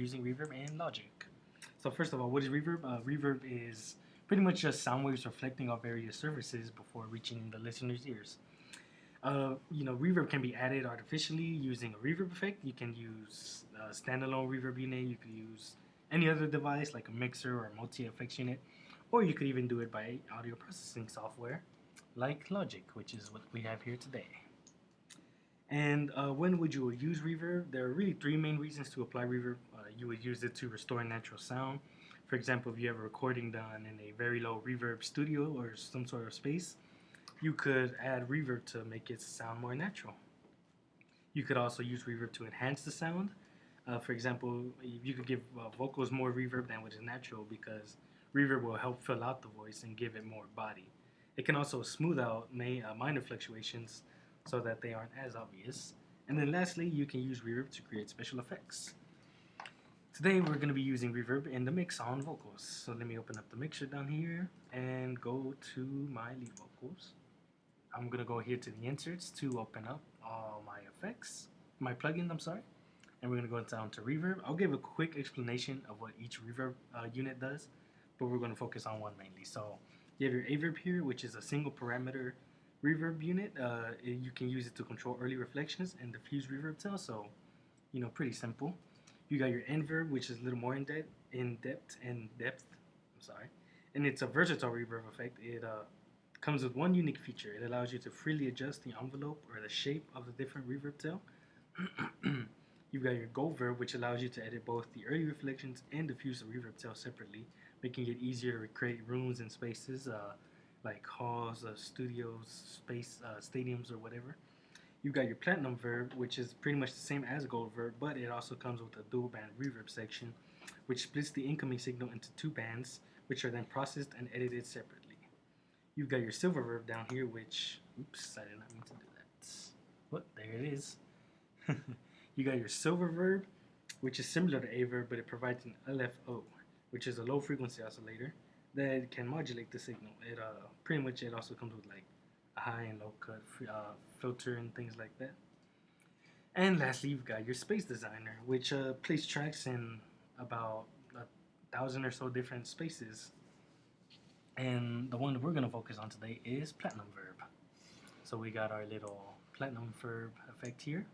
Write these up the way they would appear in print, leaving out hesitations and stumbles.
using Reverb and Logic. So first of all, what is Reverb? Reverb is pretty much just sound waves reflecting off various surfaces before reaching the listener's ears. Reverb can be added artificially using a reverb effect. You can use a standalone reverb unit. You could use any other device like a mixer or a multi-effects unit, or you could even do it by audio processing software like Logic, which is what we have here today. And when would you use reverb? There are really three main reasons to apply reverb. You would use it to restore natural sound. For example, if you have a recording done in a very low reverb studio or some sort of space, you could add reverb to make it sound more natural. You could also use reverb to enhance the sound. For example, you could give vocals more reverb than what is natural because reverb will help fill out the voice and give it more body. It can also smooth out minor fluctuations so that they aren't as obvious. And then lastly, you can use reverb to create special effects. Today we're going to be using reverb in the mix on vocals. So let me open up the mixer down here and go to my lead vocals. I'm going to go here to the inserts to open up all my effects, my plugins, and we're going to go down to reverb. I'll give a quick explanation of what each reverb unit does, but we're going to focus on one mainly. So you have your Averb here, which is a single parameter reverb unit. You can use it to control early reflections and diffuse reverb tail, so pretty simple. You got your Inverb, which is a little more in depth, and it's a versatile reverb effect. It comes with one unique feature. It allows you to freely adjust the envelope or the shape of the different reverb tail. You've got your Go Verb, which allows you to edit both the early reflections and diffuse the reverb tail separately, making it easier to recreate rooms and spaces like halls, studios, stadiums, or whatever. You've got your Platinum Verb, which is pretty much the same as Gold Verb, but it also comes with a dual band reverb section, which splits the incoming signal into two bands, which are then processed and edited separately. You've got your Silver Verb down here, which, oops, I did not mean to do that. What? There it is. You got your Silver Verb, which is similar to Averb, but it provides an LFO, which is a low frequency oscillator that can modulate the signal. It also comes with like a high and low cut filter and things like that. And lastly, you've got your Space Designer, which plays tracks in about 1,000 or so different spaces. And the one that we're going to focus on today is Platinum Verb. So we got our little Platinum Verb effect here.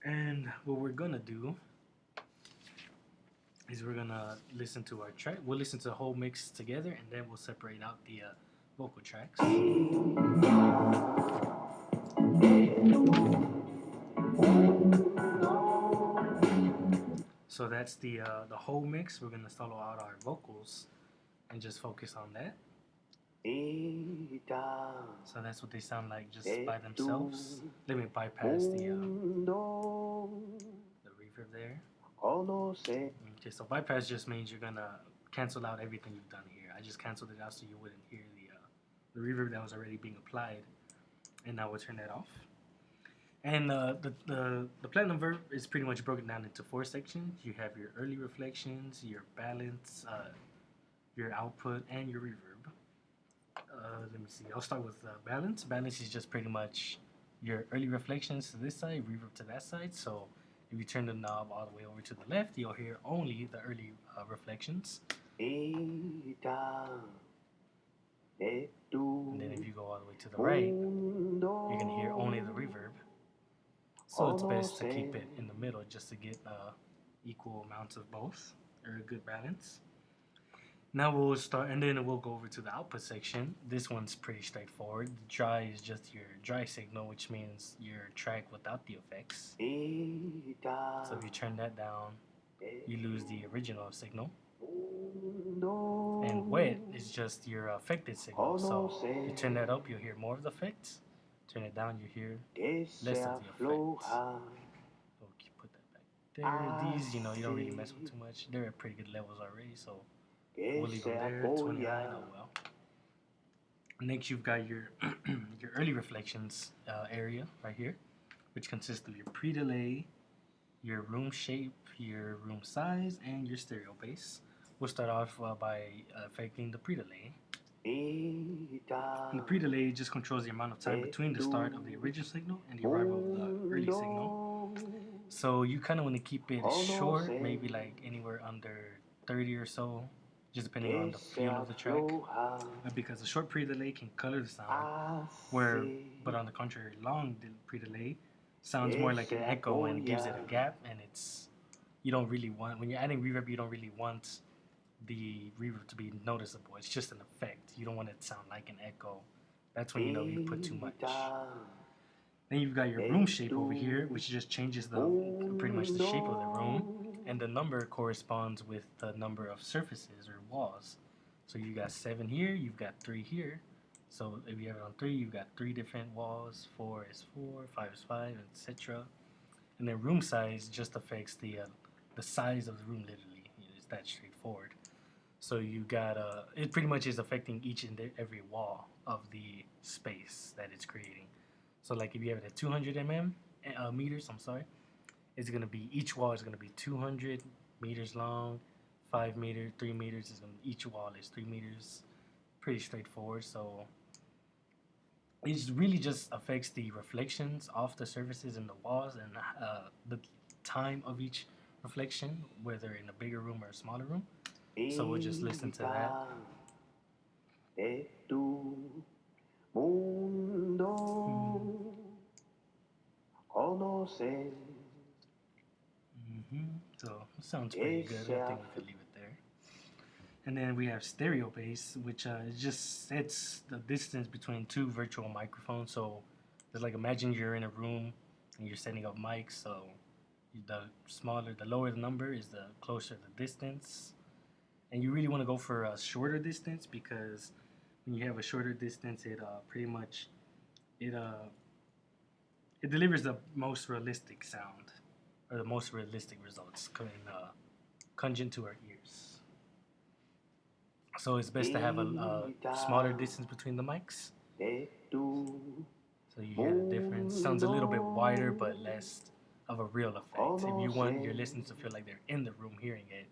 And what we're going to do is we're going to listen to our track. We'll listen to the whole mix together, and then we'll separate out the vocal tracks. So that's the whole mix. We're going to solo out our vocals and just focus on that. So that's what they sound like just by themselves. Let me bypass the reverb there. Okay, so bypass just means you're gonna cancel out everything you've done here. I just canceled it out so you wouldn't hear the reverb that was already being applied, and now we'll turn that off. And the Platinum Verb is pretty much broken down into 4 sections. You have your early reflections, your balance, your output, and your reverb. Let me see. I'll start with balance. Balance is just pretty much your early reflections to this side, reverb to that side. So if you turn the knob all the way over to the left, you'll hear only the early reflections. And then if you go all the way to the right, you're going to hear only the reverb. So it's best to keep it in the middle just to get equal amounts of both, or a good balance. Now we'll start, and then we'll go over to the output section. This one's pretty straightforward. The dry is just your dry signal, which means your track without the effects. So if you turn that down, you lose the original signal. And wet is just your affected signal. So you turn that up, you'll hear more of the effects. Turn it down, you hear less of the effects. Okay, put that back there. These, you don't really mess with too much. They're at pretty good levels already, so we'll leave them there. 29, oh well. Next, you've got your your early reflections area right here, which consists of your pre-delay, your room shape, your room size, and your stereo base. We'll start off by affecting the pre-delay. And the pre-delay just controls the amount of time between the start of the original signal and the arrival of the early signal. So you kind of want to keep it short, maybe like anywhere under 30 or so, just depending on the feel of the track. Because a short pre-delay can color the sound, where, but on the contrary, long pre-delay sounds more like an echo and gives it a gap, and it's you don't really want when you're adding reverb, you don't really want the reverb to be noticeable. It's just an effect. You don't want it to sound like an echo. That's when you know you put too much. Then you've got your room shape over here, which just changes the pretty much the shape of the room, and the number corresponds with the number of surfaces or walls. So you got 7 here, you've got 3 here. So if you have it on 3, you've got 3 different walls. 4 is 4, 5 is 5, etc. And then room size just affects the size of the room. Literally, it's that straightforward. So you got it pretty much is affecting each and every wall of the space that it's creating. So like if you have it at 200 meters, I'm sorry, it's gonna be each wall is gonna be 200 meters long, 5 meters, 3 meters. Each wall is 3 meters. Pretty straightforward. So it really just affects the reflections off the surfaces in the walls and the time of each reflection, whether in a bigger room or a smaller room. So we'll just listen to that. So it sounds pretty good. I think we could leave it there. And then we have stereo bass, which just sets the distance between 2 virtual microphones. So it's like imagine you're in a room and you're setting up mics. So the lower the number is the closer the distance. And you really want to go for a shorter distance because when you have a shorter distance, it pretty much it delivers the most realistic sound or the most realistic results conjunct to our ears. So it's best to have a smaller distance between the mics. So you hear the difference. Sounds a little bit wider, but less of a real effect. If you want your listeners to feel like they're in the room hearing it,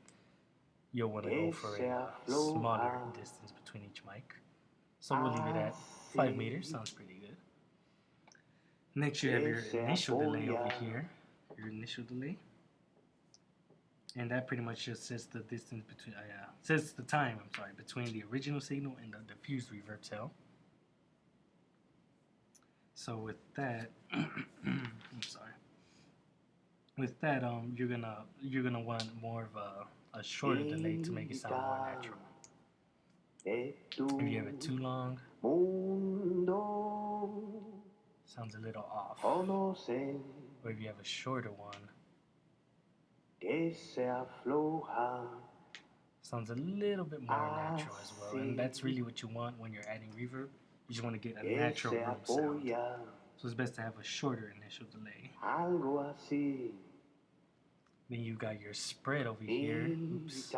you'll want to go for a smaller distance between each mic. So we'll leave it at 5 meters. Sounds pretty good. Next, you have your initial delay over here. Your initial delay. And that pretty much just sets the distance between, sets the time, between the original signal and the diffused reverb tail. So with that, with that, you're gonna want more of a shorter delay to make it sound more natural. If you have it too long, sounds a little off. Or if you have a shorter one, sounds a little bit more natural as well. And that's really what you want when you're adding reverb. You just want to get a natural room sound. So it's best to have a shorter initial delay. Then you got your spread over here. Oops.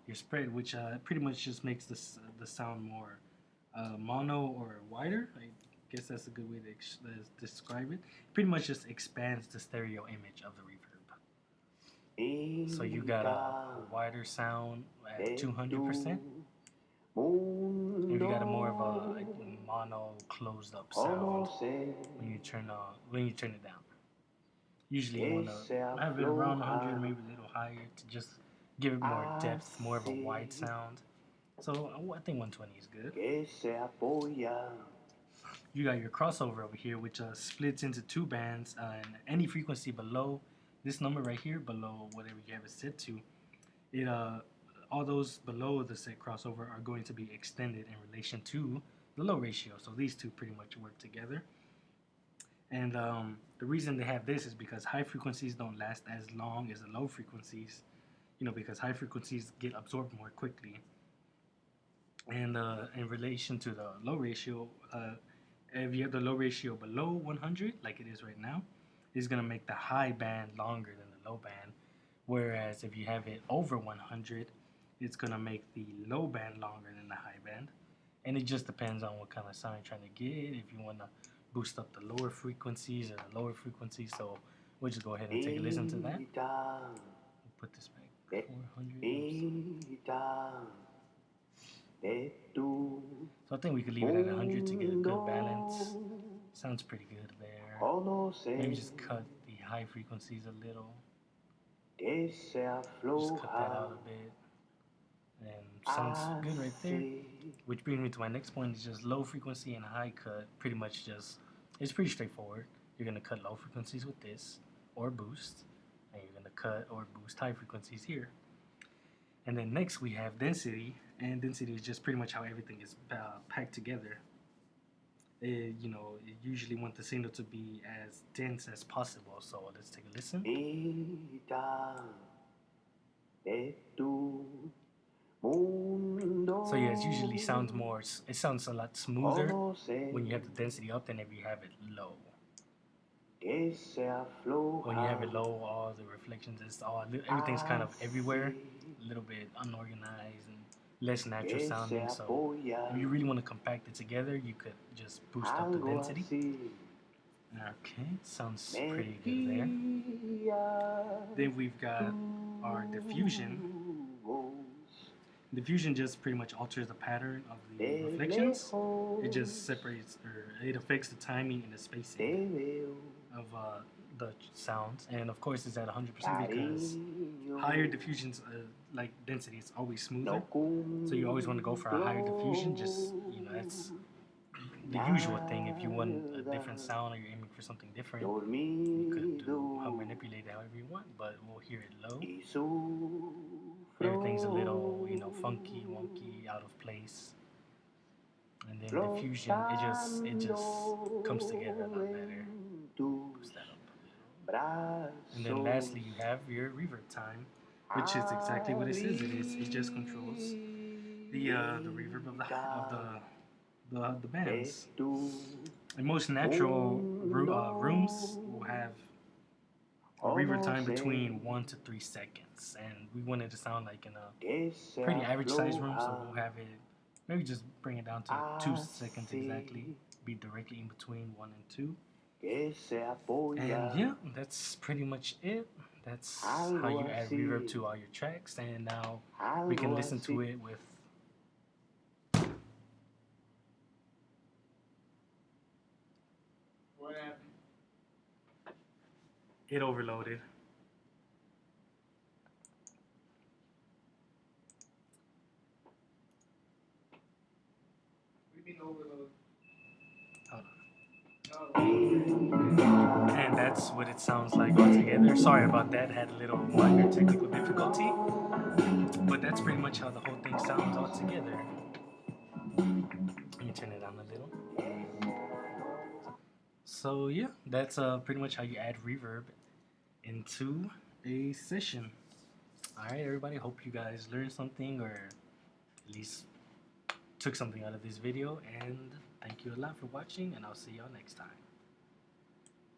Your spread, which pretty much just makes the sound more mono or wider. I guess that's a good way to describe it. Pretty much just expands the stereo image of the reverb. So you got a wider sound at 200%. If you got a more of a mono closed up sound when you turn it down. Usually you want to have it around 100, maybe a little higher to just give it more depth, more of a wide sound. So I think 120 is good. You got your crossover over here, which splits into 2 bands, and any frequency below this number right here, below whatever you have it set to, it all those below the set crossover are going to be extended in relation to the low ratio. So these two pretty much work together. And the reason they have this is because high frequencies don't last as long as the low frequencies, because high frequencies get absorbed more quickly. And in relation to the low ratio, if you have the low ratio below 100, like it is right now, it's going to make the high band longer than the low band. Whereas if you have it over 100, it's going to make the low band longer than the high band. And it just depends on what kind of sound you're trying to get. If you want to boost up the lower frequencies or the lower frequencies. So we'll just go ahead and take a listen to that. We'll put this back 400. So I think we could leave it at 100 to get a good balance. Sounds pretty good there. Maybe just cut the high frequencies a little. Just Just cut that out a bit. And sounds good right there. Which brings me to my next point, is just low frequency and high cut. Pretty much just, it's pretty straightforward. You're going to cut low frequencies with this, or boost. And you're going to cut or boost high frequencies here. And then next we have density. And density is just pretty much how everything is packed together. You usually want the signal to be as dense as possible. So let's take a listen. So yeah, it usually sounds more, it sounds a lot smoother when you have the density up than if you have it low. When you have it low, all the reflections, everything's kind of everywhere, a little bit unorganized and less natural sounding. So if you really want to compact it together, you could just boost up the density. Okay, sounds pretty good there. Then we've got our diffusion. Diffusion just pretty much alters the pattern of the reflections. It just separates, or it affects the timing and the spacing of the sounds. And of course, it's at 100% because higher diffusions, like density, is always smoother. So you always want to go for a higher diffusion. Just that's the usual thing. If you want a different sound or you're aiming for something different, you could manipulate it however you want. But we'll hear it low. Everything's a little, funky, wonky, out of place. And then diffusion, it just comes together a lot better. Boost that up a little. And then lastly, you have your reverb time, which is exactly what it says. It just controls the reverb of the bands. In most natural rooms will have a reverb time between 1 to 3 seconds, and we want it to sound like in a pretty average size room, so we'll have it, maybe just bring it down to 2 seconds exactly, be directly in between 1 and 2. And yeah, that's pretty much it. That's how you add reverb to all your tracks, and now we can listen to it with What happened? it overloaded. What do you mean overload? Hold on. And that's what it sounds like altogether. Sorry about that, had a little minor technical difficulty. But that's pretty much how the whole thing sounds altogether. Let me turn it down a little. So yeah, that's pretty much how you add reverb into a session. Alright everybody, hope you guys learned something, or at least took something out of this video, and thank you a lot for watching, and I'll see y'all next time.